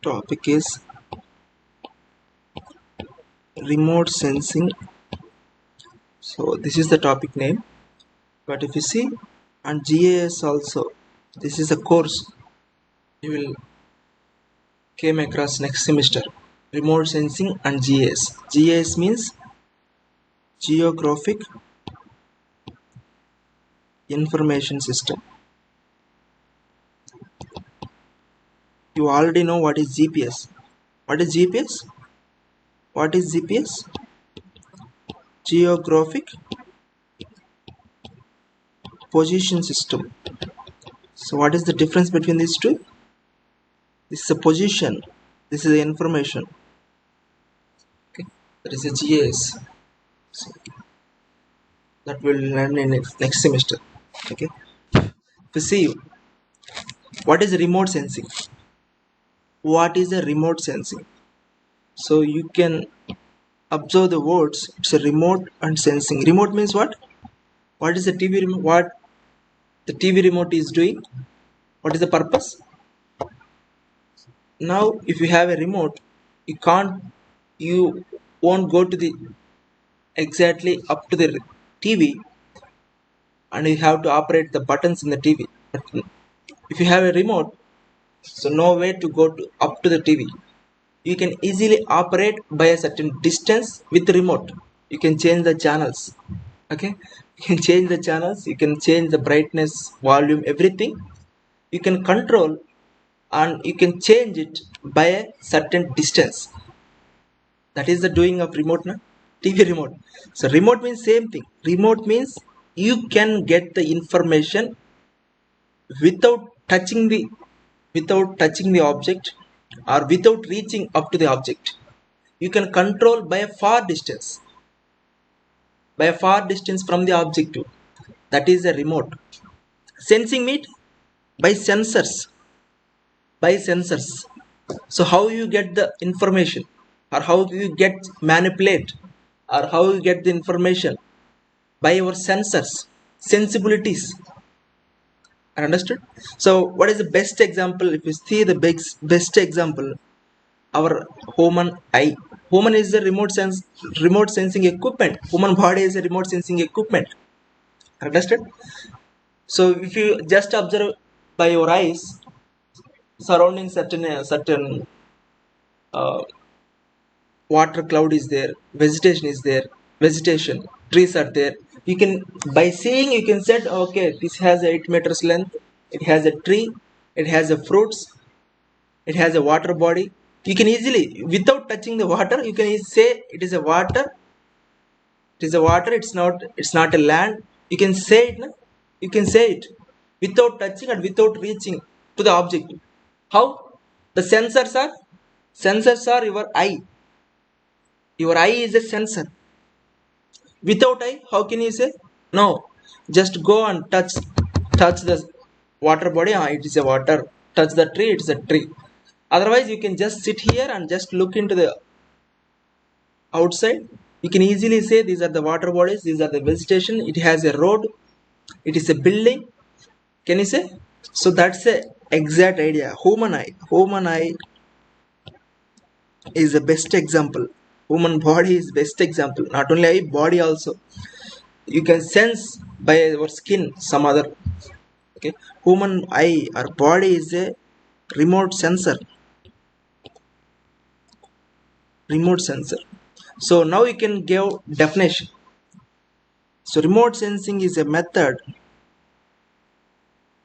Topic is remote sensing. So this is the topic name, but if you see on GIS also, this is a course you will came across next semester. Remote sensing and GIS. GIS means geographic information system. You already know what is GPS. What is GPS? What is GPS? Geographic position system. So what is the difference between these two? This is a position. This is the information. Okay, that is a GIS. So that will learn in next semester. Okay. To see what is remote sensing. What is a remote sensing? So you can observe the words. It's a remote and sensing. Remote means what? What is the TV remote? What the TV remote is doing? What is the purpose? Now if you have a remote, you won't go to the exactly up to the TV and you have to operate the buttons in the TV. But if you have a remote, so no way to go up to the TV. You can easily operate by a certain distance with the remote. You can change the channels. Okay, you can change the channels. You can change the brightness, volume, everything. You can control and you can change it by a certain distance. That is the doing of remote, na? TV remote. So remote means same thing. Remote means you can get the information without touching the object or without reaching up to the object. You can control by a far distance from the object. That is a remote. Sensing means by sensors. So how you get the information, or how you get manipulate, or how you get the information? By your sensors, sensibilities. Understood? So what is the best example? If you see the best example, our human eye. Human is a remote sensing equipment. Human body is a remote sensing equipment. Understood? So if you just observe by your eyes surrounding certain water cloud is there, vegetation, trees are there. You can, by seeing, you can say, okay, this has 8 meters length, it has a tree, it has a fruits, it has a water body. You can easily, without touching the water, you can say it is a water. It is a water. It's not a land. You can say it. No? You can say it without touching and without reaching to the object. How? The sensors are your eye. Your eye is a sensor. Without eye, how can you say? No. Just go and touch the water body. It is a water. Touch the tree. It's a tree. Otherwise, you can just sit here and just look into the outside. You can easily say these are the water bodies. These are the vegetation. It has a road. It is a building. Can you say? So that's the exact idea. Human eye is the best example. Human body is best example. Not only eye, body also. You can sense by your skin some other. Okay, human eye or body is a remote sensor. So now you can give definition. So remote sensing is a method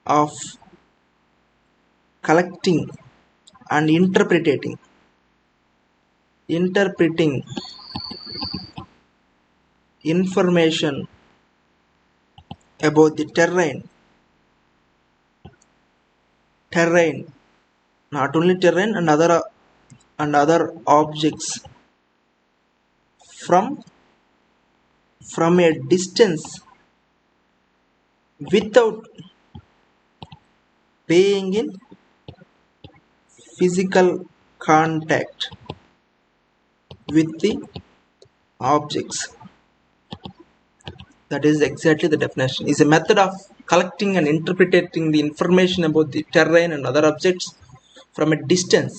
of collecting and interpreting information about the terrain, not only terrain and other objects from a distance without being in physical contact with the objects. That is exactly the definition. Is a method of collecting and interpreting the information about the terrain and other objects from a distance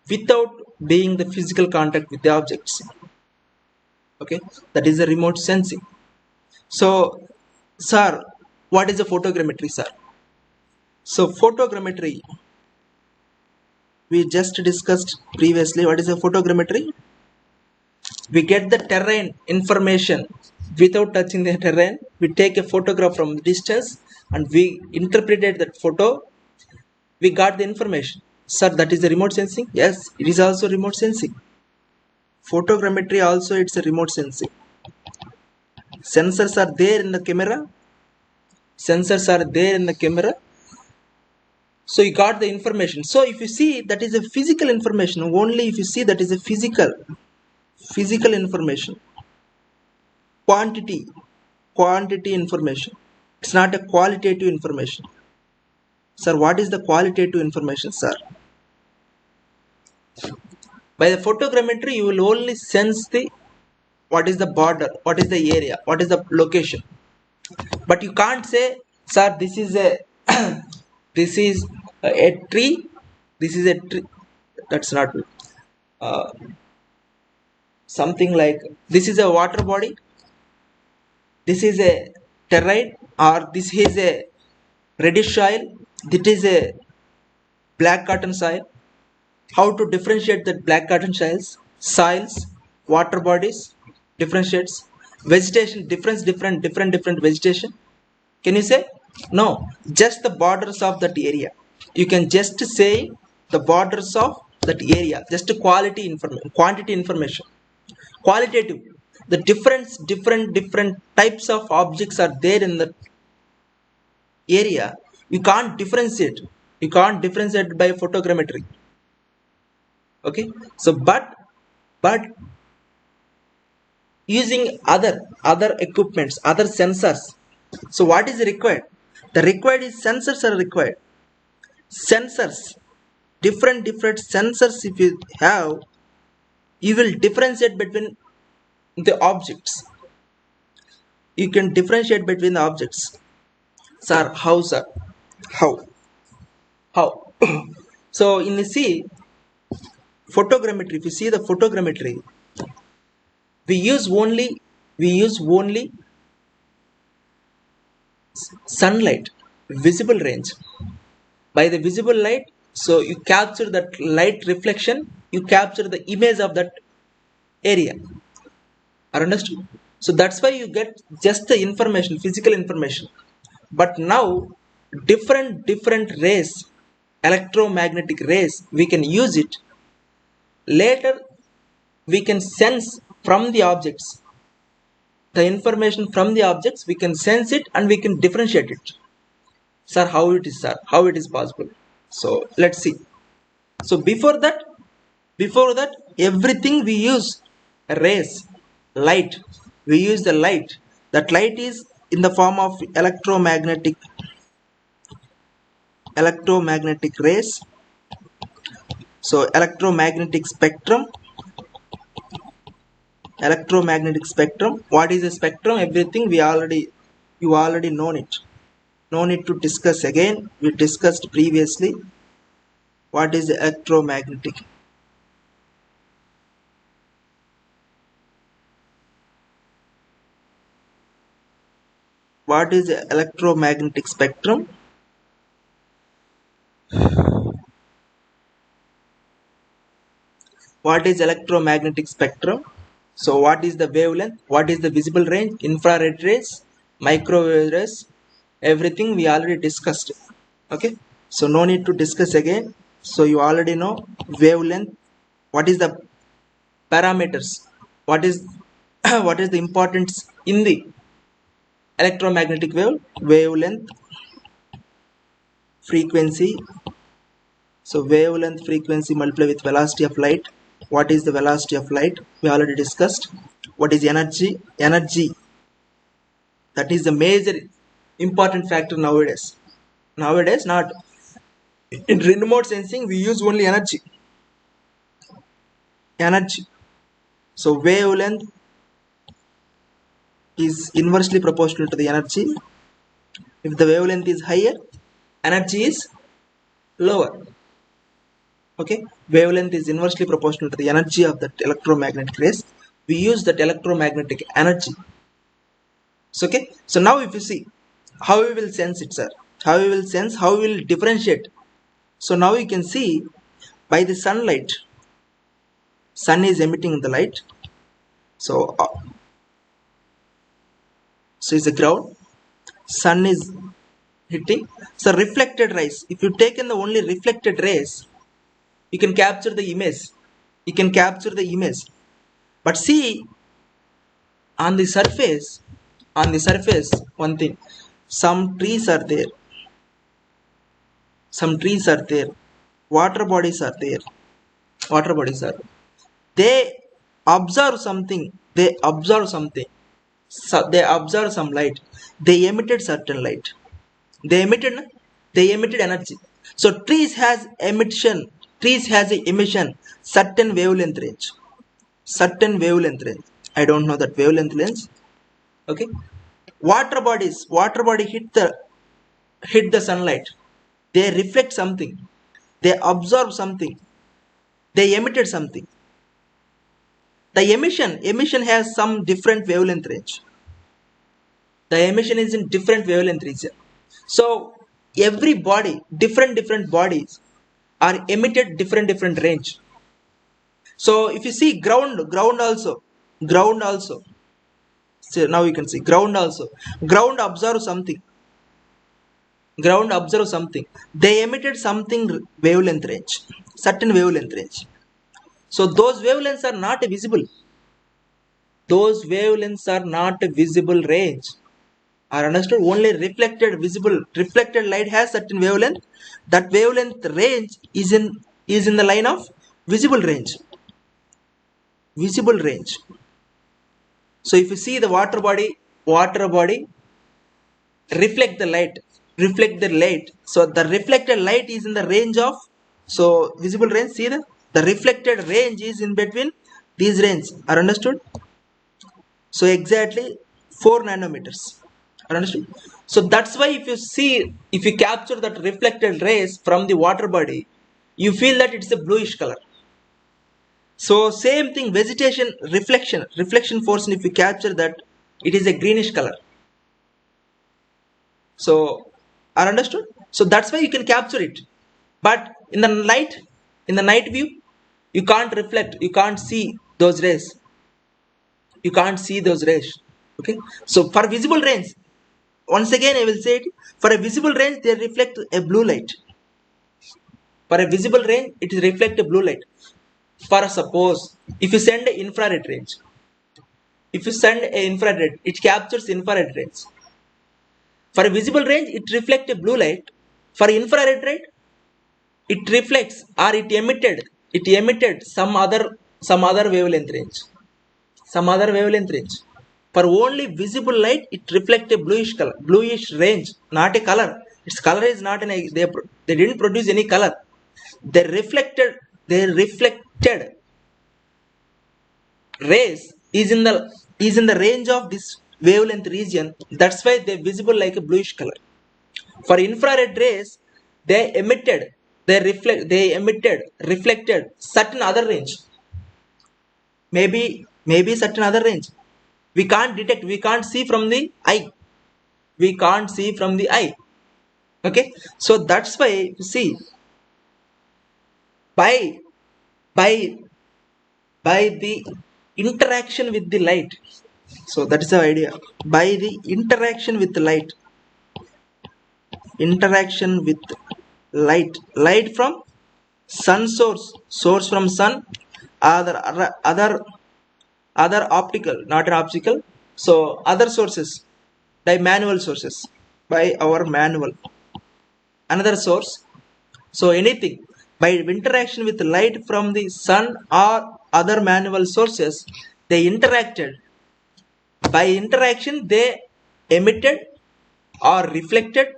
without being the physical contact with the objects. Okay, that is the remote sensing. So, sir, what is the photogrammetry, sir? So, photogrammetry, we just discussed previously. What is the photogrammetry? We get the terrain information without touching the terrain. We take a photograph from distance and we interpreted that photo. We got the information. Sir, that is the remote sensing? Yes, it is also remote sensing. Photogrammetry also, it's a remote sensing. Sensors are there in the camera. Sensors are there in the camera. So you got the information. So if you see, that is a physical information. Only if you see, that is a physical information. Quantity information. It's not a qualitative information. Sir, what is the qualitative information, sir? By the photogrammetry, you will only sense the what is the border, what is the area, what is the location. But you can't say, sir, this is a this is a tree, this is a tree. That's not something like this is a water body, this is a terrain, or this is a reddish soil, this is a black cotton soil. How to differentiate that black cotton soils, water bodies, differentiates, vegetation, different vegetation. Can you say? No, just the borders of that area. You can just say the borders of that area, just quantity information. Qualitative, the different types of objects are there in the area. You can't differentiate. You can't differentiate by photogrammetry. Okay, so but using other equipments, other sensors. So what is required? The required is sensors are required. Sensors, different sensors. If you have, you will differentiate between the objects. You can differentiate between the objects. Sir, how, sir? How? So in the see photogrammetry, if you see the photogrammetry, we use only sunlight, visible range. By the visible light, so you capture that light reflection, you capture the image of that area. Are understood? So that's why you get just the information, physical information. But now different rays, electromagnetic rays, we can use it. Later we can sense from the objects the information. From the objects we can sense it and we can differentiate it. Sir, how it is, sir? How it is possible? So let's see. So before that everything we use rays, light. We use the light. That light is in the form of electromagnetic rays. So electromagnetic spectrum. What is a spectrum? Everything you already know it. No need to discuss again. We discussed previously. What is electromagnetic? What is electromagnetic spectrum? What is electromagnetic spectrum? So what is the wavelength? What is the visible range? Infrared rays, microwave rays, everything we already discussed. Okay, so no need to discuss again. So you already know wavelength. What is the parameters? What is what is the importance in the electromagnetic wavelength, frequency. So wavelength, frequency multiply with velocity of light. What is the velocity of light? We already discussed. What is energy? That is the major important factor nowadays. Not in remote sensing, we use only energy. So wavelength is inversely proportional to the energy. If the wavelength is higher, energy is lower. Okay, wavelength is inversely proportional to the energy of that electromagnetic rays. We use that electromagnetic energy. So, okay, so now if you see how we will sense it, sir, how we will sense, how we will differentiate. So now you can see by the sunlight, sun is emitting the light. So, so it's the ground, sun is hitting. So reflected rays. If you take in the only reflected rays, you can capture the image. You can capture the image. But see on the surface, one thing, some trees are there. Some trees are there. Water bodies are there. Water bodies are. They observe something. They observe something. So they observe some light. They emitted certain light. They emitted energy. So trees has emission. Trees has a emission certain wavelength range. Certain wavelength range. I don't know that wavelength range. Okay. Water body hit the sunlight. They reflect something. They absorb something. They emitted something. The emission has some different wavelength range. The emission is in different wavelength region. So every body, different bodies are emitted different range. So if you see ground also. So now you can see ground also. Ground observes something. Ground observes something. They emitted something wavelength range, certain wavelength range. So those wavelengths are not visible. Those wavelengths are not visible range. Are understood? Only reflected light has certain wavelength. That wavelength range is in the line of visible range. Visible range. So if you see the water body reflect the light. So the reflected light is in the range of, so visible range. See the reflected range is in between these range. Are understood? So exactly 4 nanometers. Are understood? So that's why if you capture that reflected rays from the water body, you feel that it's a bluish color. So same thing, vegetation reflection force, if you capture that, it is a greenish color. So are understood? So that's why you can capture it. But in the night view, you can't reflect, you can't see those rays. You can't see those rays. Okay. So for visible range, once again I will say it, for a visible range they reflect a blue light. For a visible range, it reflects a blue light. For suppose, if you send an infrared range, it captures infrared range. For a visible range, it reflects a blue light. For infrared range, it reflects or it emitted some other wavelength range. Some other wavelength range. For only visible light, it reflects a bluish range, not a color. Its color is not they didn't produce any color. They reflected rays is in the range of this wavelength region. That's why they're visible like a bluish color. For infrared rays, reflected certain other range. Maybe certain other range. We can't detect, we can't see from the eye. We can't see from the eye. Okay, so that's why see by by by the interaction with the light. So that is the idea. By the interaction with the light, light from sun source from sun, other optical, not an optical. So other sources, by manual sources, by our manual, another source. So anything by interaction with light from the sun or other manual sources, they interacted. By interaction, they emitted or reflected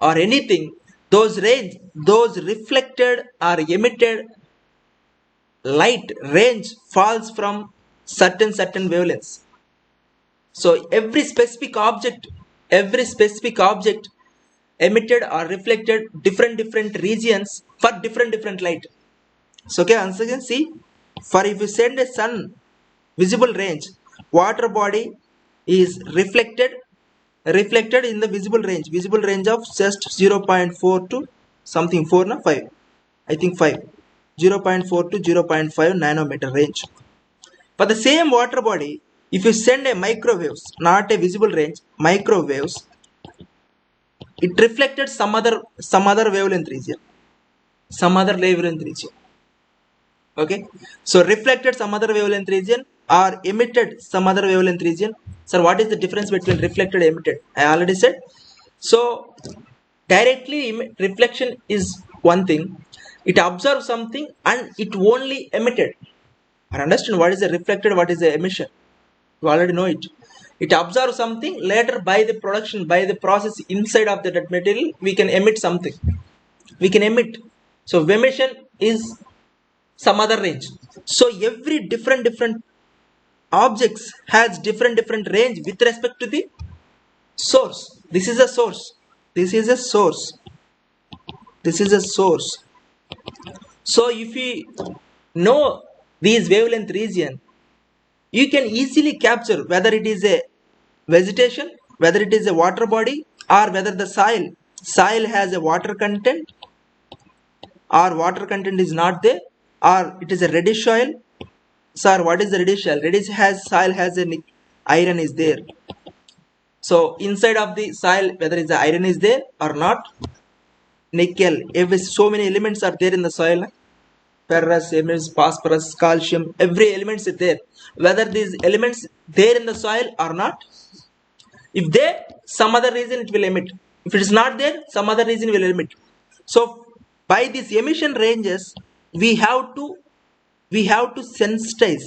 or anything. Those reflected or emitted light range falls from certain wavelengths. So every specific object every specific object emitted or reflected different regions for different light. So okay, once again see, for if you send a sun visible range, water body is reflected in the visible range of just 0.4 to something 4 na 5, I think 5, 0.4 to 0.5 nanometer range. For the same water body, if you send a microwaves, not a visible range, microwaves, it reflected some other wavelength region, some other wavelength region. Okay, so reflected some other wavelength region or emitted some other wavelength region. So what is the difference between reflected and emitted? I already said. So directly reflection is one thing, it observes something and it only emitted. I understand what is the reflected, what is the emission, you already know it. It observes something, later by the production, by the process inside of that material, we can emit something, we can emit. So emission is some other range. So every different objects has different range with respect to the source. This is a source, this is a source, this is a source. So if we know these wavelength region, you can easily capture whether it is a vegetation, whether it is a water body, or whether the soil has a water content or water content is not there, or it is a reddish soil. Sir, what is the reddish soil? Reddish soil has a iron is there. So inside of the soil, whether it's the iron is there or not, nickel, every so many elements are there in the soil. Ferrous, elements, phosphorus, calcium, every elements is there. Whether these elements there in the soil or not, if there, some other reason it will emit. If it is not there, some other reason will emit. So by these emission ranges, we have to sensitize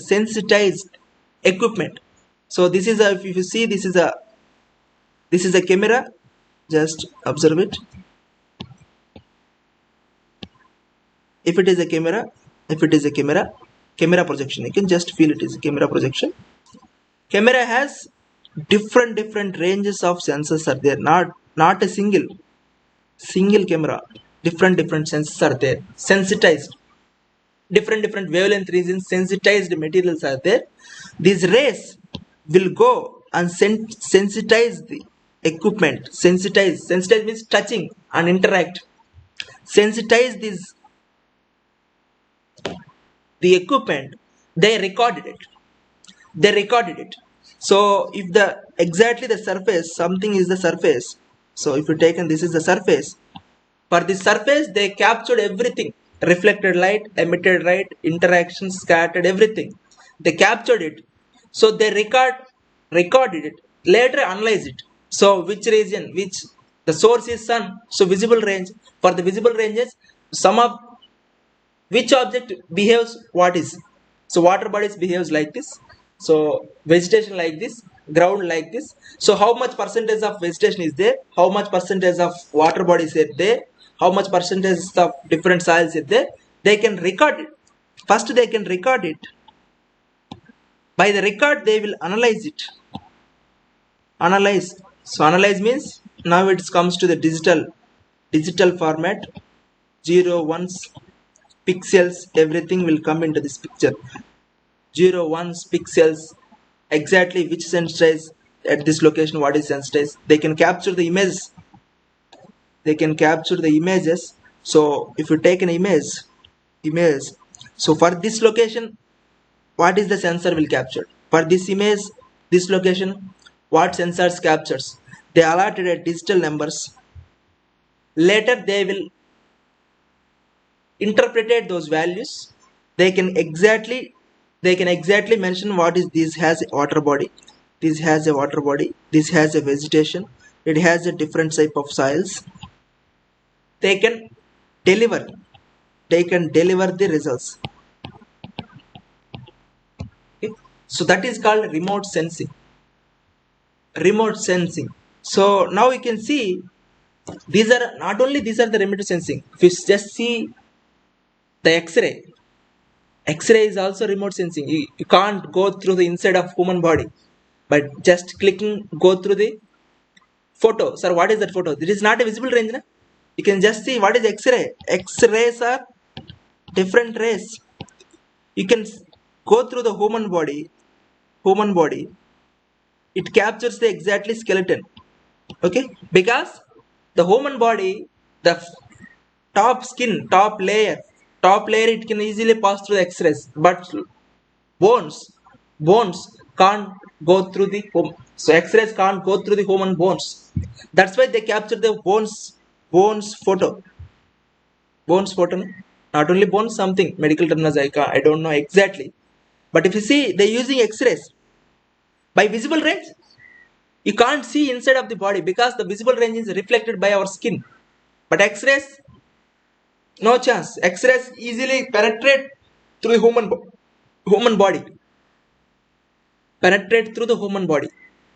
equipment. So this is a, if you see, this is a camera, just observe it. If it is a camera, camera projection, you can just feel it is a camera projection. Camera has different ranges of sensors are there, not a single camera. Different sensors are there, sensitized, different wavelength regions, sensitized materials are there. These rays will go and sensitize the equipment. Sensitize means touching and interact. Sensitize the equipment. They recorded it. So if the exactly the surface, something is the surface. So if you take, and this is the surface, for the surface they captured everything, reflected light, emitted light, interaction, scattered, everything they captured it. So they recorded it, later analyze it. So which region, which the source is sun, so visible range, for the visible ranges, some of which object behaves what is. So water bodies behaves like this, so vegetation like this, ground like this. So how much percentage of vegetation is there, how much percentage of water bodies is there, how much percentage of different soils is there, they can record it. First they can record it, by the record they will analyze it. So analyze means now it comes to the digital format, 0 1s, pixels, everything will come into this picture. 0 1s, pixels, exactly which sensitize at this location, what is sensitized. They can capture the images, so if you take an image, so for this location, what is the sensor will capture? For this image, this location, what sensors captures? They allotted at digital numbers. Later they will interpret those values. They can exactly mention what is this has a water body, this has a water body, this has a vegetation, it has a different type of soils. They can deliver the results. Okay? So that is called remote sensing. So now you can see, these are the remote sensing. If you just see the X-ray is also remote sensing. You can't go through the inside of human body, but just clicking go through the Photo. Sir, what is that photo? It is not a visible range. Na? You can just see what is X-ray. X-rays are different rays. You can go through the human body. It captures the exactly skeleton. Okay, because the human body, the top skin, top layer, it can easily pass through the X-rays, but bones, bones can't go through the home. So X-rays can't go through the human bones. That's why they capture the bones photo. Bones photo. Not only bones, something medical terminology. I don't know exactly. But if you see, they're using X-rays by visible range. You can't see inside of the body because the visible range is reflected by our skin. But X-rays, no chance. X-rays easily penetrate through the human body. Penetrate through the human body.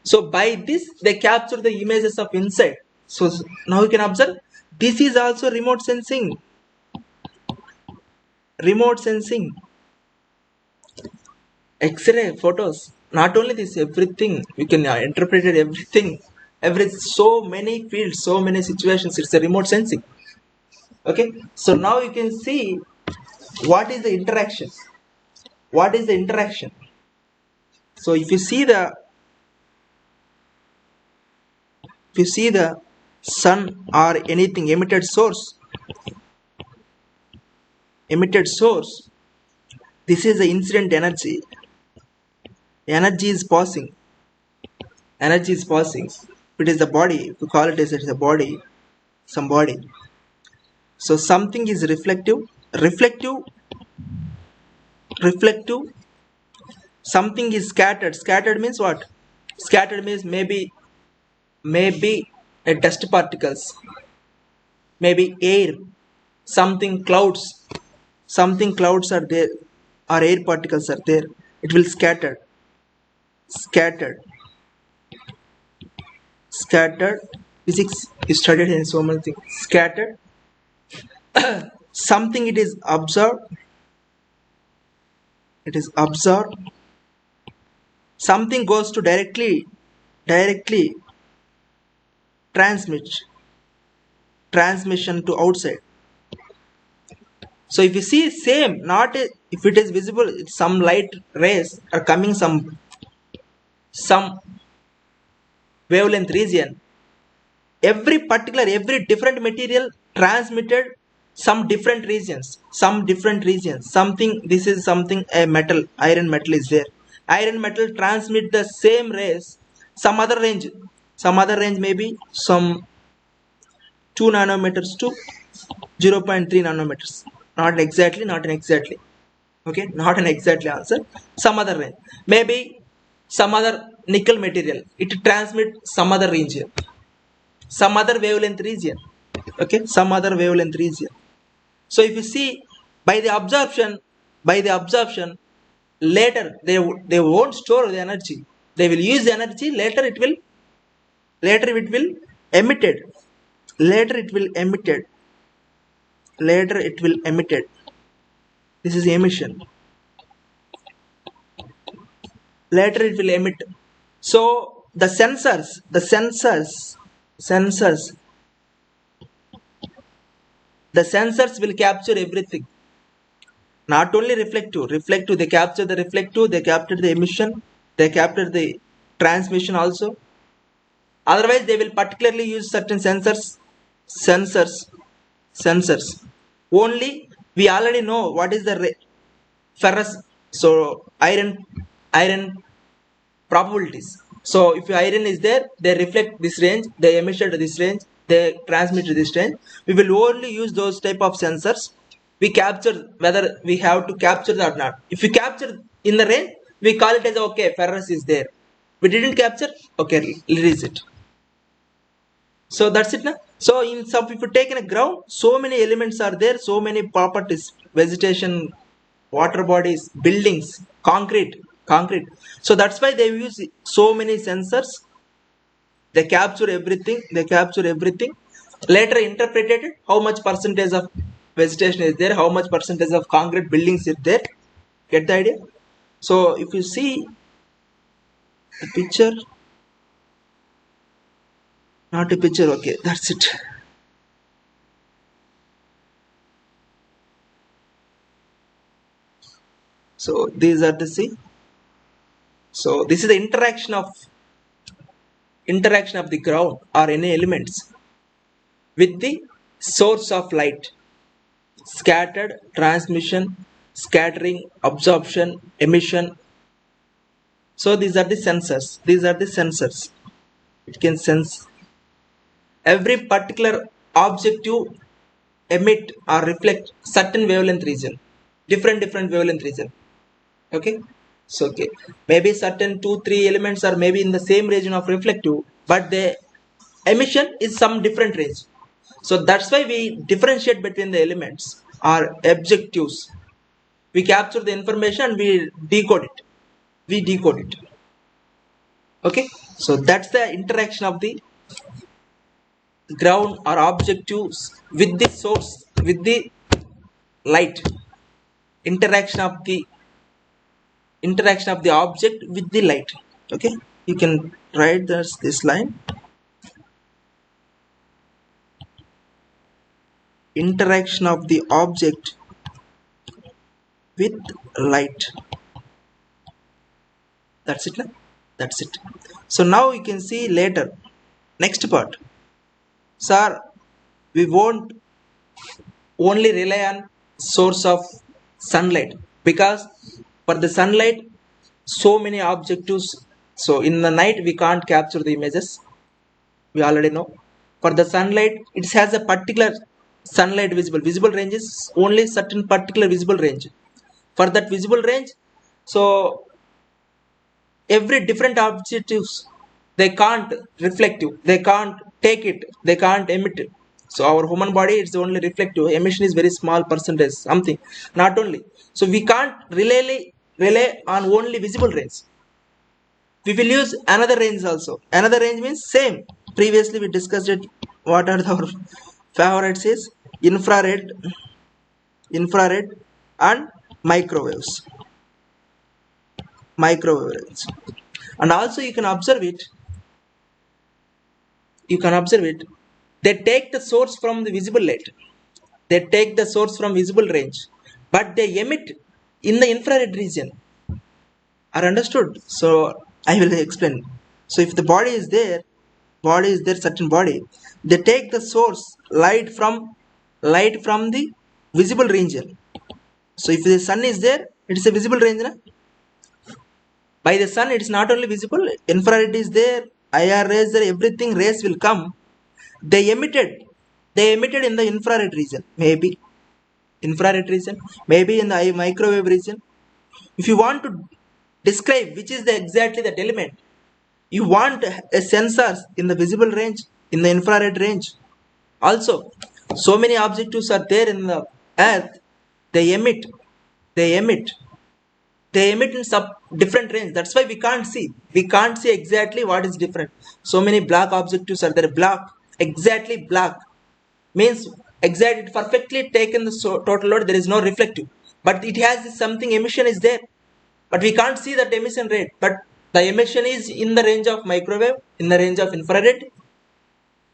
So by this, they capture the images of inside. So now you can observe. This is also remote sensing. Remote sensing. X-ray photos. Not only this, everything you can interpret it, everything. So many fields, so many situations. It's a remote sensing. Okay. So now you can see what is the interaction. What is the interaction? So if you see the sun or anything emitted source, this is the incident energy. Energy is passing. It is the body. If you call it as a body, some body. So something is reflective. Something is scattered. Scattered means what? Scattered means maybe a dust particles, maybe air, something clouds are there, or air particles are there. It will scattered. Physics is studied in so many things. Scattered. Something it is observed. Something goes to directly transmission to outside. So if you see same, not if it is visible, some light rays are coming some wavelength region. Every different material transmitted some different regions. Something, this is something, a metal, iron metal is there. Iron metal transmit the same rays, some other range maybe some 2 nanometers to 0.3 nanometers. Not exactly. Okay, not an exactly answer. Some other range. Maybe some other nickel material. It transmit some other region. Some other wavelength region. Okay, some other wavelength region. So if you see by the absorption, later they won't store the energy. They will use the energy. Later it will emitted. This is emission. Later it will emit. So the sensors will capture everything. Not only reflective, they capture the reflective, they capture the emission, they capture the transmission also. Otherwise they will particularly use certain sensors. Only we already know what is the ferrous, so iron probabilities. So if iron is there, they reflect this range, they emitted this range, they transmit this range. We will only use those type of sensors. We capture whether we have to capture that or not. If we capture in the range, we call it as okay, ferrous is there. We didn't capture, okay, release it. So that's it now. So in some, if you take in a ground, so many elements are there, so many properties, vegetation, water bodies, buildings, concrete. So that's why they use so many sensors. They capture everything. Later interpreted how much percentage of vegetation is there, how much percentage of concrete buildings is there. Get the idea? So if you see the picture, Not a picture. Okay, that's it. So these are the see. So this is the interaction of the ground or any elements with the source of light. Scattered, transmission, scattering, absorption, emission. So these are the sensors. These are the sensors. It can sense every particular objective emit or reflect certain wavelength region, different wavelength region. Okay, so okay, maybe certain 2 3 elements are maybe in the same region of reflective, but the emission is some different range. So that's why we differentiate between the elements or objectives. We capture the information and we decode it. Okay, so that's the interaction of the ground or objectives with the source, with the light. Interaction of the object with the light. Okay, you can write this line. Interaction of the object with light. That's it, no? That's it. So now you can see later, next part. Sir, we won't only rely on source of sunlight, because for the sunlight so many objectives. So in the night we can't capture the images, we already know. For the sunlight, it has a particular sunlight visible range is only certain particular visible range. For that visible range, so every different objectives, they can't reflective, they can't take it, they can't emit it. So our human body is only reflective, emission is very small percentage something, not only. So we can't rely on only visible range. We will use another range also. Another range means same, previously we discussed it. What are our favorites is infrared and microwave range. And also you can observe it, they take the source from the visible light, they take the source from visible range, but they emit in the infrared region. Are understood? So I will explain. So if the body is there, certain body, they take the source light from the visible region. So if the sun is there, it is a visible range, na? By the sun it is not only visible, infrared is there, IR rays there, everything rays will come. They emitted in the infrared region, maybe in the microwave region. If you want to describe which is the exactly that element, you want a sensors in the visible range, in the infrared range. Also, so many objectives are there in the earth, they emit they emit in sub different range. That's why we can't see exactly what is different. So many black objectives are there. Black, exactly black means exactly it perfectly taken the total load, there is no reflective, but it has something emission is there, but we can't see that emission rate. But the emission is in the range of microwave, in the range of infrared.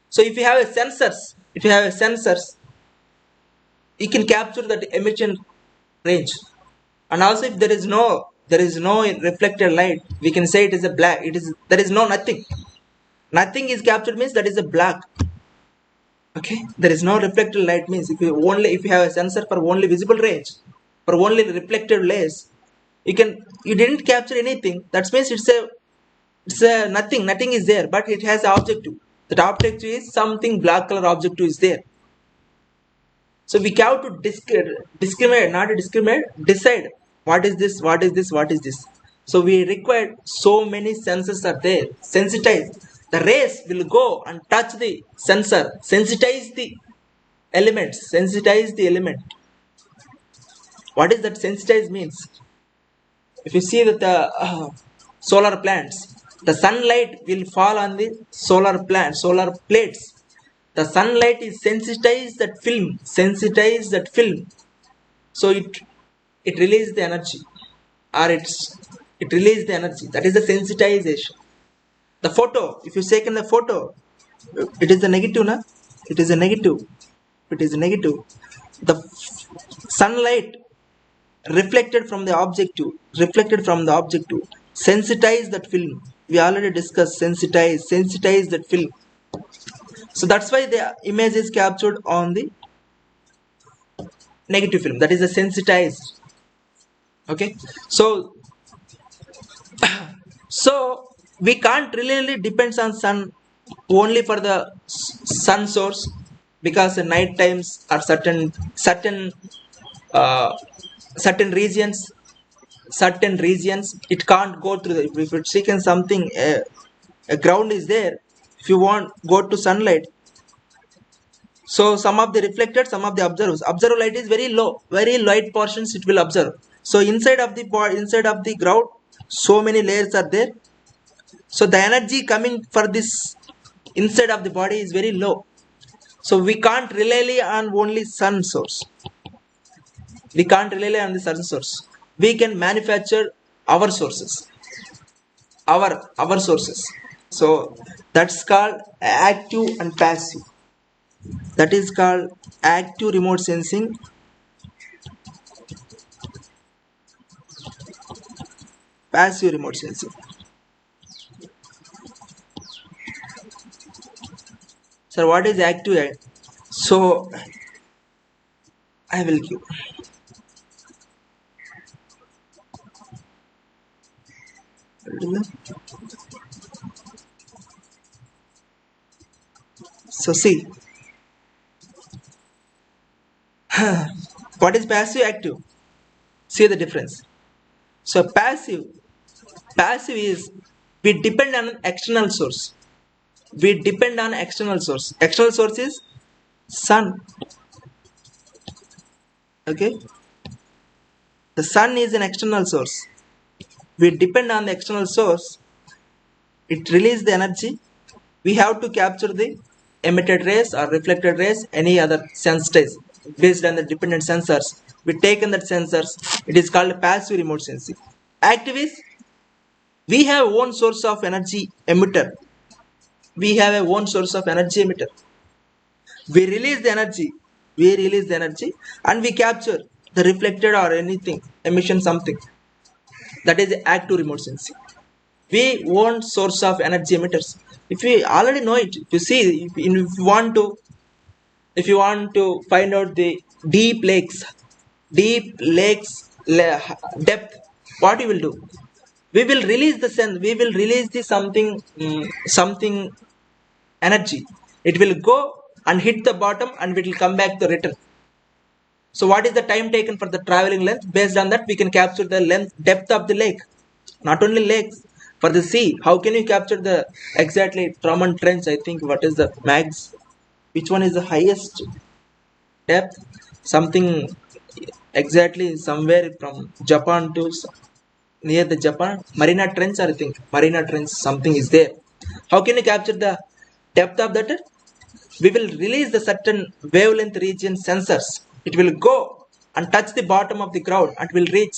So if you have a sensors, you can capture that emission range. And also if there is no reflected light, we can say it is a black, there is no nothing is captured, means that is a black. Okay, there is no reflected light means if you have a sensor for only visible range, for only reflected rays, you didn't capture anything. That means it's a nothing is there, but it has objective. That objective is something black color objective is there. So we have to decide what is this. So we require so many sensors are there. Sensitize. The rays will go and touch the sensor. Sensitize the element. What is that sensitize means? If you see that the solar plants, the sunlight will fall on the solar plates. The sunlight is sensitize that film. So it releases the energy, or it releases the energy. That is the sensitization. The photo, if you take in the photo, It is a negative, na? It is a negative. It is a negative. The sunlight reflected from the objective, sensitize that film. We already discussed sensitize that film. So that's why the image is captured on the negative film. That is a sensitized. Okay. So we can't really depends on sun only for the sun source, because the night times are uh, certain regions it can't go through if it's seeking something, a ground is there, if you want go to sunlight, so some of the reflected, some of the observed light is very light portions it will observe. So inside of the inside of the ground so many layers are there, so the energy coming for this inside of the body is very low, so we can't rely on only sun source. We can't rely on the sun source. We can manufacture our sources, our sources. So that's called active and passive. That is called active remote sensing, passive remote sensing. So what is active? So I will give. So see, what is passive, active? See the difference. So passive is we depend on an external source. We depend on external source. External source is sun. Okay, the sun is an external source. We depend on the external source. It releases the energy. We have to capture the emitted rays or reflected rays, any other sensitize based on the dependent sensors. We take in that sensors. It is called passive remote sensing. Active is we have one source of energy emitter. We have a one source of energy emitter. We release the energy. And we capture the reflected or anything emission something. That is active remote sensing. We want source of energy emitters. If we already know it, if you see, if you want to find out the deep lakes depth, what you will do? We will release the sun. We will release the something energy. It will go and hit the bottom, and it will come back to return. So what is the time taken for the traveling length? Based on that, we can capture the depth of the lake. Not only lakes, for the sea, how can you capture the exactly Truman Trench? I think what is the max? Which one is the highest depth? Something exactly somewhere from Japan to near the Japan Marina Trench. I think Marina Trench something is there. How can you capture the depth of that? We will release the certain wavelength region sensors. It will go and touch the bottom of the ground and will reach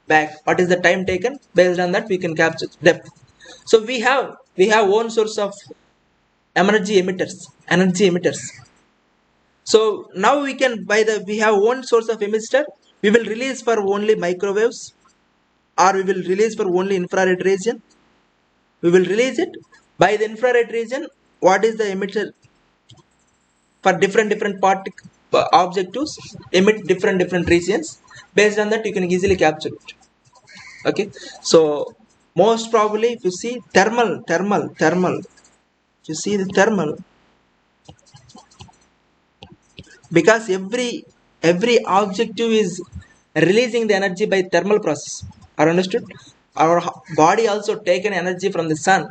back. What is the time taken? Based on that, we can capture depth. So we have one source of energy emitters. So now we can we have one source of emitter. We will release for only microwaves, or we will release for only infrared region. We will release it by the infrared region. What is the emitter? For different objectives emit different regions. Based on that, you can easily capture it. Okay, so most probably if you see thermal, if you see the thermal, because every objective is releasing the energy by thermal process. Are understood? Our body also taken energy from the sun.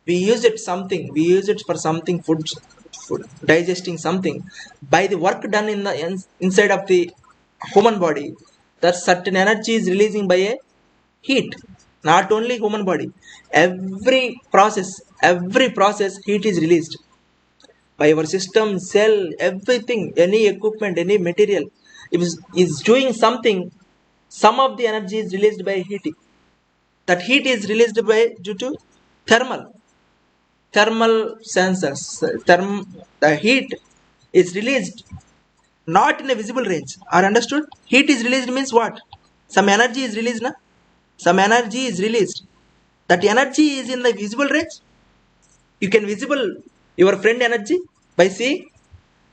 We use it for something, food digesting something. By the work done in the inside of the human body, that certain energy is releasing by a heat. Not only human body, every process heat is released by our system, cell, everything, any equipment, any material is doing something. Some of the energy is released by heating. That heat is released by due to thermal. thermal sensors. The heat is released not in a visible range. Are understood? Heat is released means what? Some energy is released, na? Some energy is released. That energy is in the visible range. You can visible your friend energy by seeing.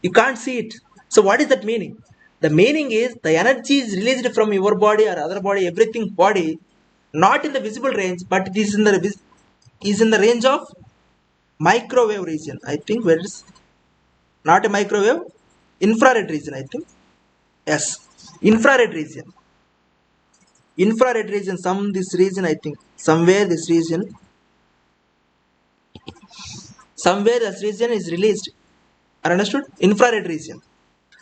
You can't see it. So what is that meaning? The meaning is the energy is released from your body or other body, everything body, not in the visible range, but it is in the range of microwave region. I think where is not a microwave, infrared region. I think yes, infrared region. Infrared region. Some this region. I think somewhere this region. Somewhere this region is released. Are understood? Infrared region.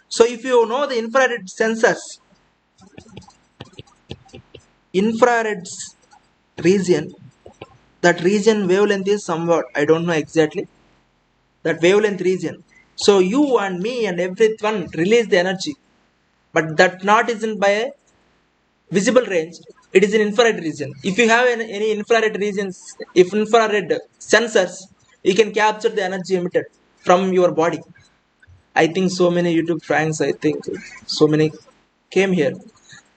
So if you know the infrared sensors, infrared region, that region wavelength is somewhat, I don't know exactly, that wavelength region. So you and me and everyone release the energy, but that not isn't by a visible range, it is in infrared region. If you have any infrared regions, if infrared sensors, you can capture the energy emitted from your body. I think so many YouTube fans, I think so many came here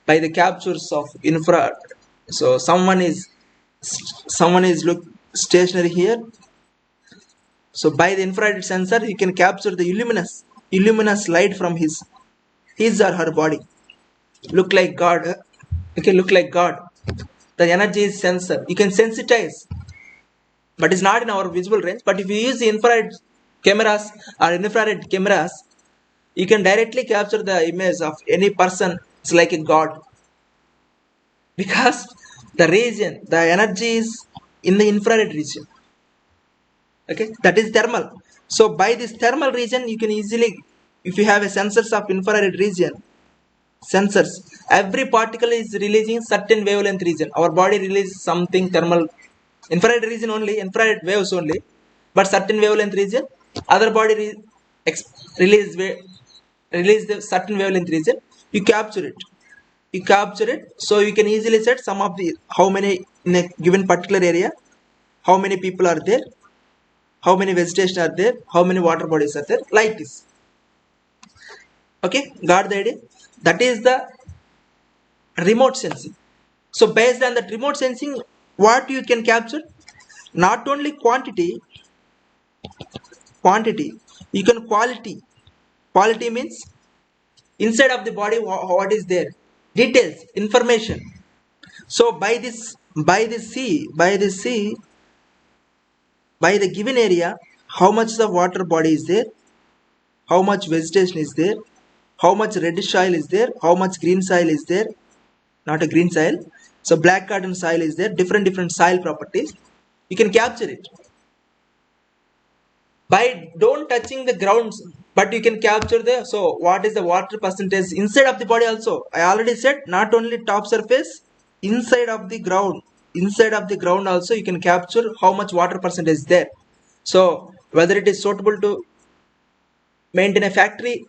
by the captures of infrared. So someone is look stationary here. So by the infrared sensor, you can capture the luminous light from his or her body. Look like God. Okay, look like God. The energy is sensor. You can sensitize, but it's not in our visible range. But if you use the infrared cameras or infrared cameras, you can directly capture the image of any person. It's like a God, because the energy is in the infrared region. Okay, that is thermal. So by this thermal region, you can easily, if you have a sensors of infrared region, sensors, every particle is releasing certain wavelength region. Our body releases something thermal, infrared region only, infrared waves only, but certain wavelength region, other body release release the certain wavelength region. You capture it. You capture it. So you can easily set some of the, how many in a given particular area, how many people are there, how many vegetation are there, how many water bodies are there, like this. Okay, got the idea? That is the remote sensing. So based on that remote sensing, what you can capture, not only quantity, you can quality. Quality means inside of the body, what is there, details, information. So by the given area, how much the water body is there, how much vegetation is there, how much reddish soil is there, how much green soil is there, not a green soil, so black cotton soil is there, different soil properties, you can capture it by don't touching the grounds, but you can capture the, so what is the water percentage inside of the body also. I already said not only top surface, inside of the ground, inside of the ground also you can capture how much water percentage is there. So whether it is suitable to maintain a factory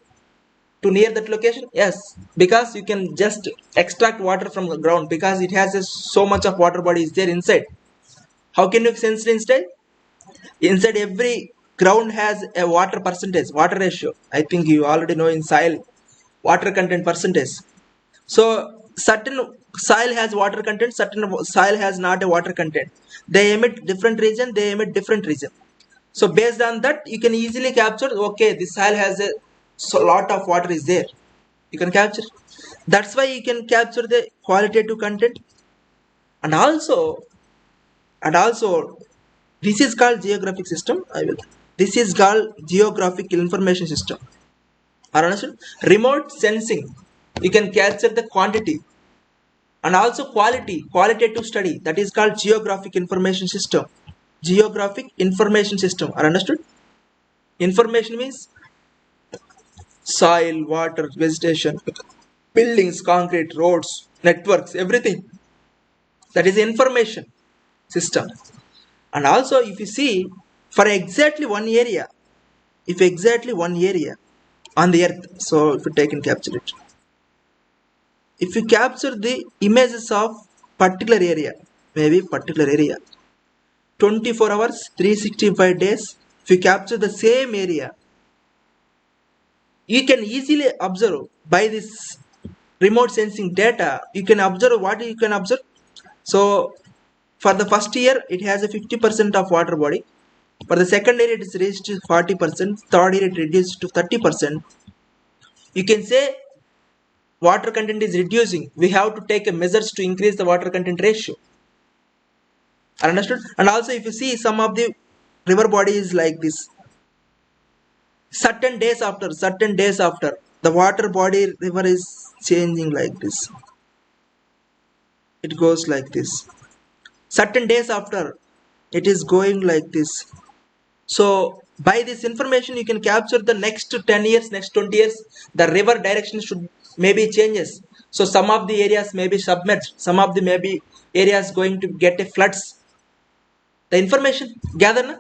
to near that location, yes, because you can just extract water from the ground, because it has so much of water body is there inside. How can you sense it inside? Inside every ground has a water percentage, water ratio. I think you already know in soil water content percentage. So certain soil has water content, certain soil has not a water content. They emit different region, they emit different region. So based on that, you can easily capture, okay, this soil has a lot of water is there, you can capture. That's why you can capture the qualitative content. And also this is called geographic system. This is called geographic information system. Are understood? Remote sensing, you can capture the quantity and also qualitative study, that is called geographic information system. Geographic information system. Are understood? Information means soil, water, vegetation, buildings, concrete, roads, networks, everything. That is information system. And also if you see, for exactly one area, if exactly one area on the earth, so if you take and capture it, if you capture the images of particular area, maybe particular area, 24 hours 365 days. If you capture the same area, you can easily observe by this remote sensing data. You can observe what you can observe. So for the first year it has a 50% of water body. For the second year it is reached to 40%. Third year it reduced to 30%. You can say water content is reducing. We have to take a measures to increase the water content ratio. Understood? And also if you see some of the river bodies like this, certain days after the water body river is changing like this. It goes like this. Certain days after it is going like this. So by this information you can capture the next 10 years, next 20 years, the river direction should maybe changes. So some of the areas may be submerged, some of the maybe areas going to get a floods. The information gather na?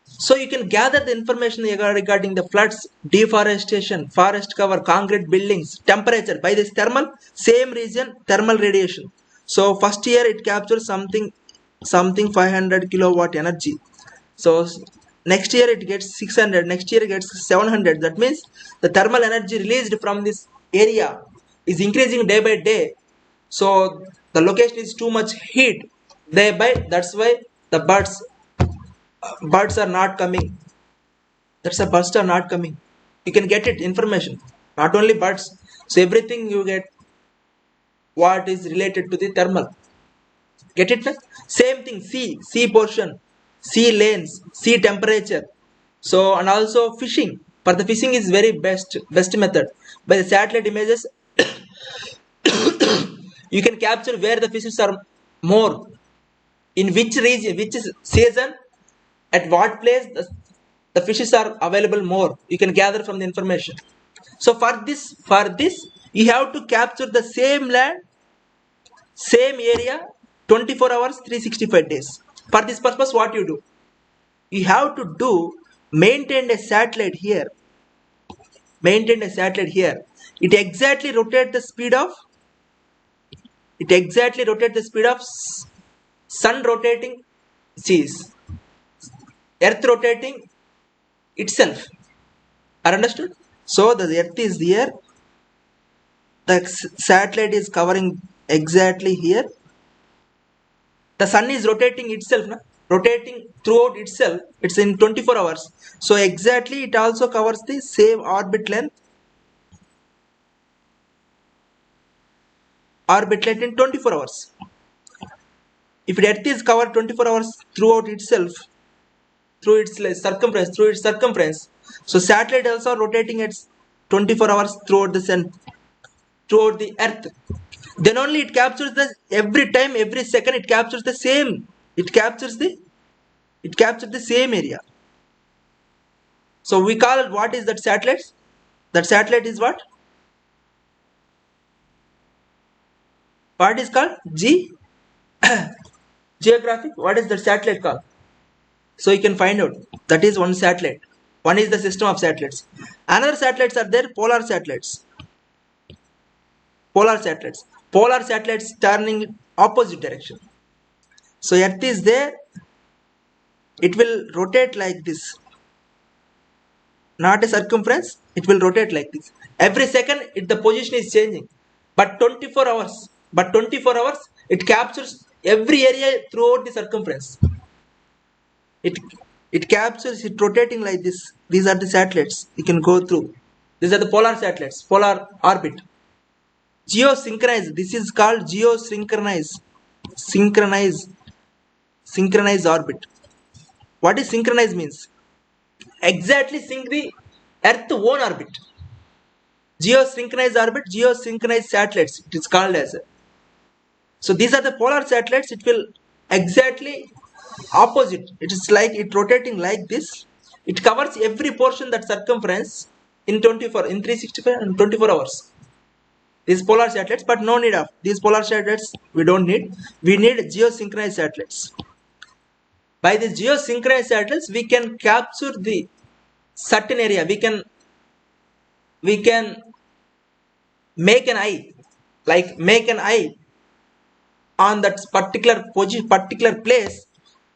So you can gather the information regarding the floods, deforestation, forest cover, concrete buildings, temperature by this thermal, same region thermal radiation. So first year it captures something 500 kilowatt energy. So next year it gets 600, next year it gets 700. That means the thermal energy released from this area is increasing day by day. So the location is too much heat thereby. That's why the birds are not coming. That's a birds are not coming. You can get it information, not only birds. So everything you get what is related to the thermal. Get it? Same thing, sea portion, sea lanes, sea temperature. So and also fishing. For the fishing is very best method. By the satellite images you can capture where the fishes are more, in which region, which season, at what place the fishes are available more. You can gather from the information. So for this you have to capture the same land, same area, 24 hours 365 days. For this purpose what you do, you have to do maintain a satellite here. It exactly rotate the speed of sun rotating, seas, earth rotating itself. Are understood? So the earth is here, the satellite is covering exactly here. The sun is rotating itself, na? Rotating throughout itself. It's in 24 hours. So exactly it also covers the same orbit length in 24 hours. If the earth is covered 24 hours throughout itself, through its circumference, so satellite also rotating at 24 hours throughout the sun, throughout the earth. Then only it captures the every time, every second it captures the same. It captures the same area. So we call it, what is that satellite? That satellite is what? What is called? Geographic. What is the satellite called? So you can find out. That is one satellite. One is the system of satellites. Another satellites are there, polar satellites. Polar satellites turning opposite direction. So earth is there, it will rotate like this. Not a circumference, it will rotate like this. Every second the position is changing. But 24 hours, it captures every area throughout the circumference. It captures it rotating like this. These are the satellites you can go through. These are the polar satellites, polar orbit. Geosynchronized. This is called geosynchronized. Synchronized orbit. What is synchronized means? Exactly sync the Earth own orbit. Geosynchronized orbit, geosynchronized satellites. It is called as. So these are the polar satellites. It will exactly opposite. It is like it rotating like this. It covers every portion that circumference in 365 and 24 hours. These polar satellites, but no need of these polar satellites. We don't need. We need geosynchronized satellites. By the geosynchronized satellites, we can capture the certain area. We can make an eye, on that particular place.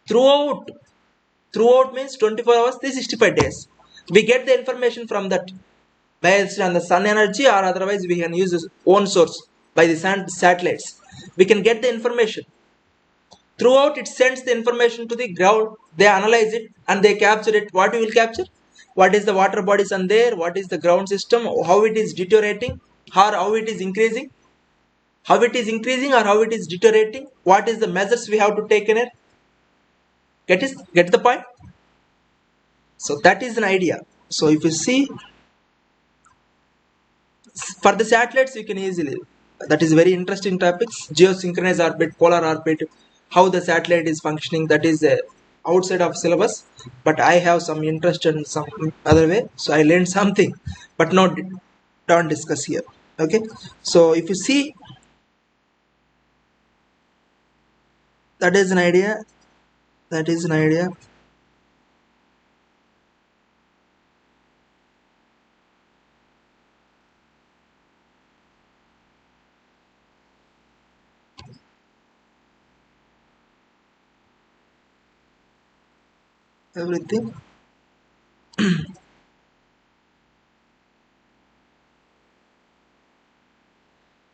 throughout. Throughout means 24 hours, 365 days. We get the information from that based on the sun energy, or otherwise we can use this own source by the sun satellites. We can get the information. Throughout it sends the information to the ground, they analyze it and they capture it. What we will capture? What is the water bodies on there? What is the ground system? How it is deteriorating? Or how it is increasing? How it is increasing or how it is deteriorating? What is the measures we have to take in it? Get the point? So that is an idea. So if you see, for the satellites you can easily, that is very interesting topics, geosynchronous orbit, polar orbit, how the satellite is functioning, that is outside of syllabus, but I have some interest in some other way, so I learned something, but not don't discuss here. Okay, so if you see, that is an idea, that is an idea. Everything.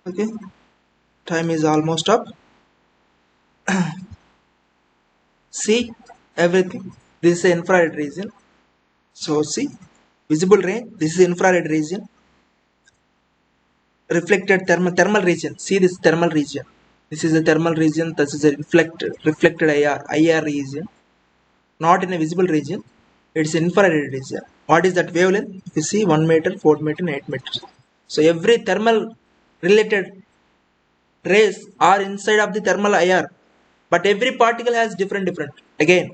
Okay, time is almost up. See, everything, this is the infrared region. So see, visible range, this is infrared region. Reflected thermal region, see this thermal region, this is a thermal region, this is a reflected IR region, not in a visible region, it's infrared region. What is that wavelength? If you see 1 meter, 4 meter, 8 meters. So every thermal related rays are inside of the thermal IR, but every particle has different again.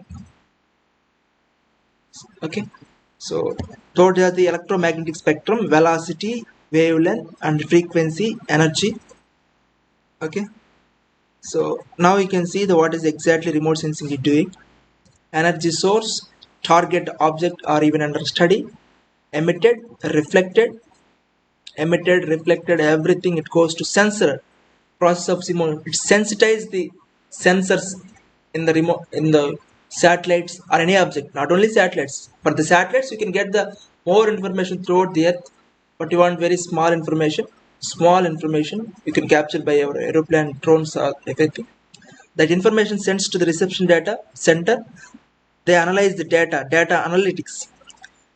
Okay, so those are the electromagnetic spectrum: velocity, wavelength, and frequency, energy. Okay, so now you can see the what is exactly remote sensing is doing. Energy source, target object are even under study, emitted, reflected, everything, it goes to sensor process of remote. It sensitizes the sensors in the remote, in the satellites or any object, not only satellites. For the satellites you can get the more information throughout the earth, but you want very small information you can capture by your aeroplane, drones, or everything. That information sends to the reception data center. They analyze the data analytics.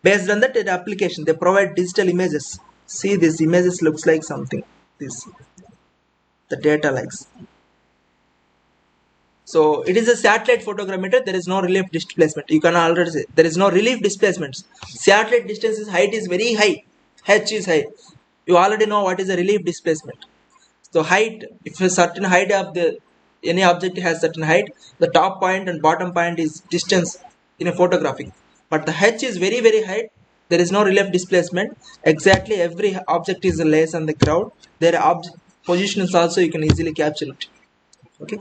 Based on that application, they provide digital images. See, this images looks like something, this, the data likes. So it is a satellite photogrammeter. There is no relief displacement. You can already say there is no relief displacements. Satellite distances, height is very high. H is high. You already know what is a relief displacement. So height, if a certain height of the any object has certain height, the top point and bottom point is distance in a photographic. But the H is very high. There is no relief displacement. Exactly every object is lays on the ground. Their object positions also you can easily capture it. Okay,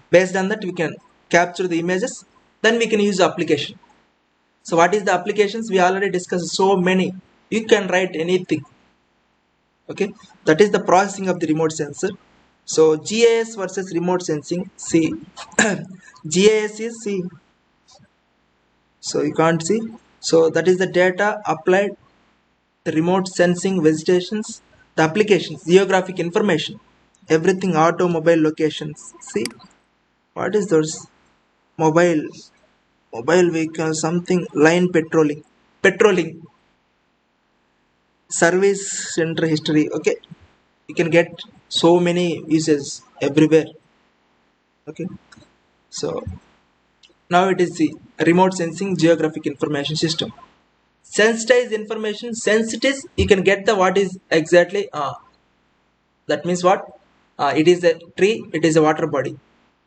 based on that we can capture the images, then we can use the application. So what is the applications? We already discussed so many. You can write anything. Okay, that is the processing of the remote sensor. So GIS versus remote sensing. See, GIS is, see, so you can't see, so that is the data applied, the remote sensing, visitations, the applications, geographic information, everything, automobile locations. See, what is those? Mobile vehicle, something, line patrolling, service center history. Okay, you can get so many uses everywhere. Okay, so now it is the remote sensing geographic information system. Sensitized information, sensitives, you can get the what is exactly, that means what, it is a tree, it is a water body.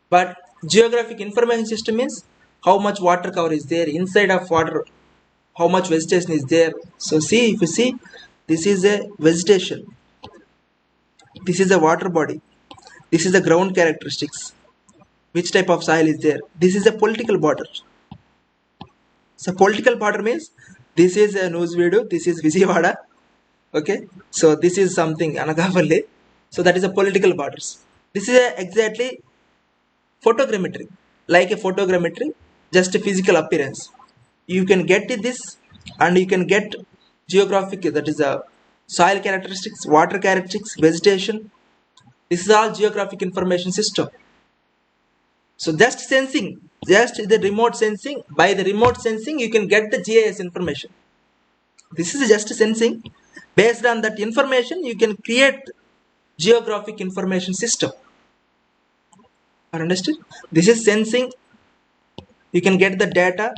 But geographic information system means how much water cover is there inside of water, how much vegetation is there. So see, if you see, this is a vegetation, this is a water body, this is the ground characteristics, which type of soil is there. This is a political border. So political border means this is a news video, this is Vijayawada. Okay, so this is something Anagavalli. So that is a political borders. This is exactly photogrammetry, like a photogrammetry. just a physical appearance. You can get this, and you can get geographic, that is a soil characteristics, water characteristics, vegetation. This is all geographic information system. So just sensing, just the remote sensing, by the remote sensing you can get the GIS information. This is just sensing. Based on that information you can create geographic information system. Understood? This is sensing. You can get the data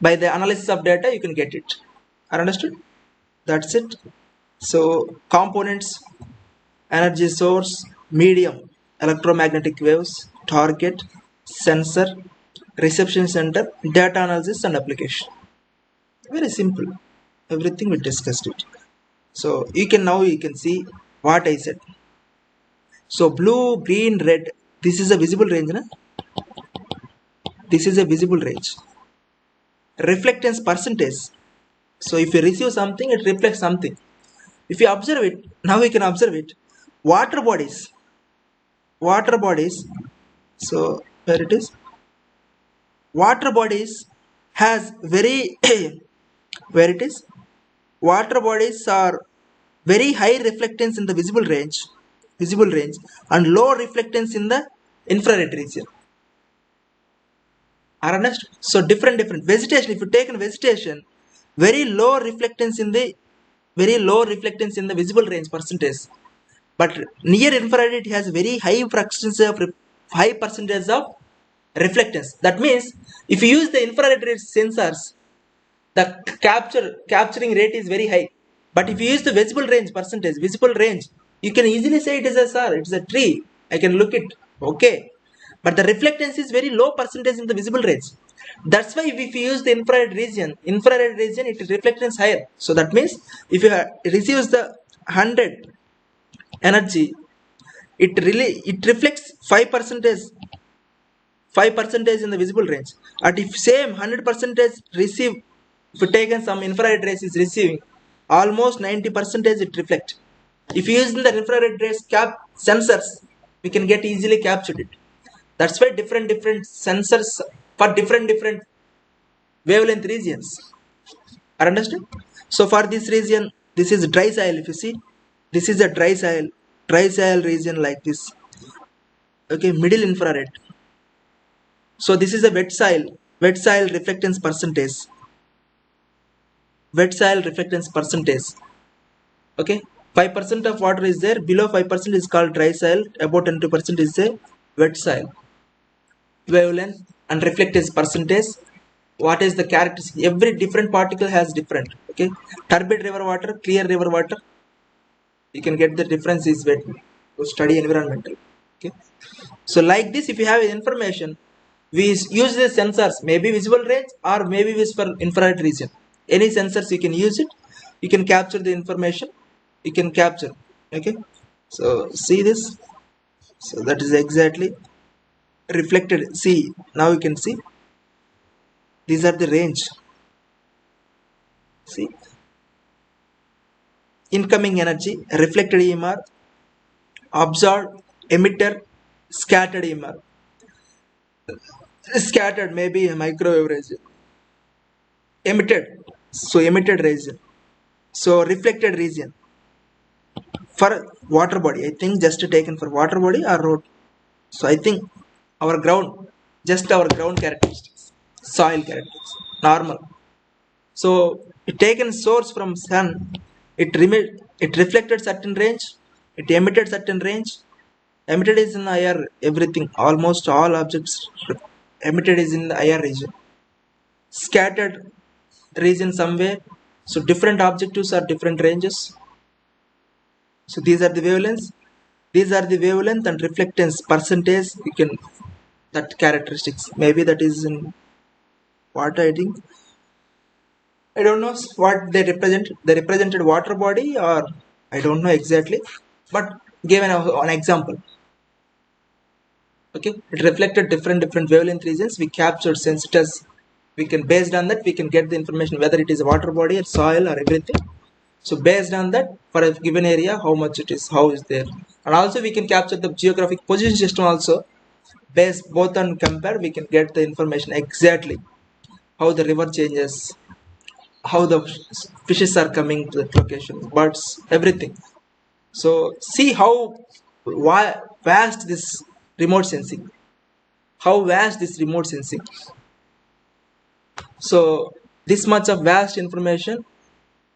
by the analysis of data, you can get it. Understood? That's it. So components, energy source, medium, electromagnetic waves, target, sensor, reception center, data analysis and application. Very simple. Everything we discussed it. So you can see what I said. So blue, green, red. This is a visible range, na? This is a visible range. Reflectance percentage. So if you receive something, it reflects something. If you observe it, now we can observe it. Water bodies. So where it is? Water bodies has very where it is? Water bodies are very high reflectance in the visible range, and low reflectance in the infrared region. Are understood? So different vegetation. If you take in vegetation, very low reflectance in the visible range percentage, but near infrared it has very high percentage of reflectance. That means if you use the infrared sensors, the capturing rate is very high. But if you use the visible range, you can easily say it is it's a tree. I can look it. Okay. But the reflectance is very low percentage in the visible range. That's why if you use the infrared region, it reflectance higher. So that means if you receives the 100 energy, it reflects 5% in the visible range. And if same 100% receive, if you taken some infrared rays is receiving, almost 90% it reflect. If you use the infrared rays sensors, we can get easily captured it. That's why different sensors for different wavelength regions. Are understood? So for this region, this is dry soil. If you see, this is a dry soil region like this. Okay, middle infrared. So this is a wet soil reflectance percentage. Okay, 5% of water is there. Below 5% is called dry soil. About 20% is a wet soil. Wavelength and reflectance percentage. What is the characteristic? Every different particle has different. Okay, turbid river water, clear river water. You can get the difference is wet. To study environmental. Okay, so like this, if you have information, we use the sensors, maybe visible range or maybe for infrared region. Any sensors you can use it. You can capture the information. You can capture. Okay, so see this. So that is exactly reflected. See, now you can see these are the range. See, incoming energy, reflected EMR, absorbed, emitter, scattered EMR. Scattered maybe a microwave region. Emitted, so emitted region. So reflected region for water body. I think just taken for water body or road. So I think our ground characteristics, soil characteristics, normal. So it taken source from sun, it reflected certain range, it emitted certain range. Emitted is in the IR, everything, almost all objects emitted is in the IR region. Scattered region somewhere. So different objectives are different ranges. So these are the wavelengths. These are the wavelength and reflectance percentage. You can that characteristics. Maybe that is in what I think. I don't know what they represent. They represented water body or I don't know exactly. But given an example. Okay, it reflected different wavelength regions. We captured sensors. We can based on that we can get the information whether it is a water body or soil or everything. So based on that, for a given area, how much it is, how is there, and also we can capture the geographic position system also. based both on compare, we can get the information exactly how the river changes, how the fishes are coming to that location, birds, everything. So see how vast this remote sensing, how vast this remote sensing. So this much of vast information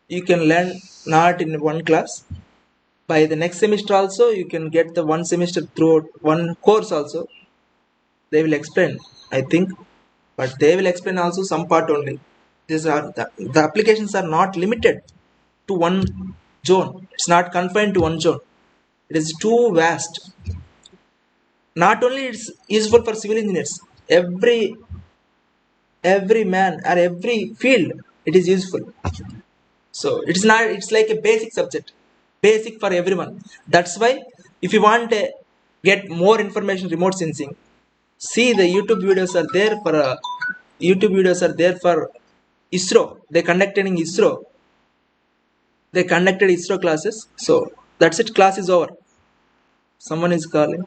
you can learn not in one class. By the next semester also you can get the one semester throughout one course also. They will explain, I think, but they will explain also some part only. These are the applications are not limited to one zone. It's not confined to one zone. It is too vast. Not only it's useful for civil engineers, every man or every field it is useful. So it's not, it's like a basic subject, basic for everyone. That's why if you want to get more information remote sensing, see the youtube videos are there for youtube videos are there for isro. They conducted isro classes. So that's it, class is over. Someone is calling.